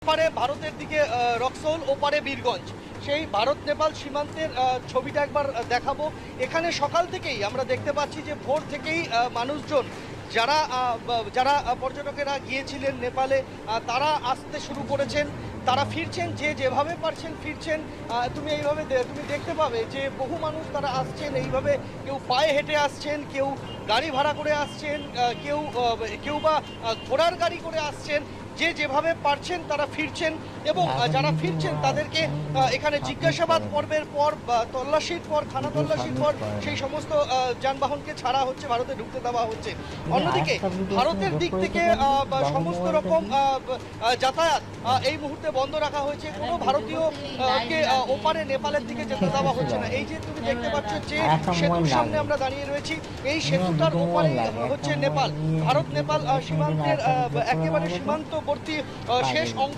একপারে ভারতের দিকে রক্সৌল, ওপারে বীরগঞ্জ। সেই ভারত নেপাল সীমান্তের ছবিটা একবার দেখাবো। এখানে সকাল থেকেই আমরা দেখতে পাচ্ছি যে ভোর থেকেই মানুষজন যারা যারা পর্যটকেরা গিয়েছিলেন নেপালে তারা আসতে শুরু করেছেন, তারা ফিরছেন, যে যেভাবে পারছেন ফিরছেন। তুমি এইভাবে তুমি দেখতে পাবে যে বহু মানুষ তারা আসছেন এইভাবে, কেউ পায়ে হেঁটে আসছেন, কেউ গাড়ি ভাড়া করে আসছেন, কেউ বা ঘোড়ার গাড়ি করে আসছেন। যে যেভাবে পারছেন তারা ফিরছেন এবং যারা ফিরছেন তাদেরকে এখানে জিজ্ঞাসাবাদ পর্বের পর, তল্লাশির পর, খানা তল্লাশির পর সেই সমস্ত যানবাহনকে ছাড়া হচ্ছে, ভারতে ঢুকতে দেওয়া হচ্ছে। অন্যদিকে ভারতের দিক থেকে সমস্ত রকম যাতায়াত এই মুহূর্তে বন্ধ রাখা হয়েছে। কোনো ভারতীয় কে ওপারে নেপালের দিকে যেতে দেওয়া হচ্ছে না। এই যে তুমি দেখতে পাচ্ছ যে সেতুর সামনে আমরা দাঁড়িয়ে রয়েছি, এই সেতুটার ওপারে হচ্ছে নেপাল। ভারত নেপাল সীমান্তের একেবারে সীমান্তবর্তী শেষ অংশ।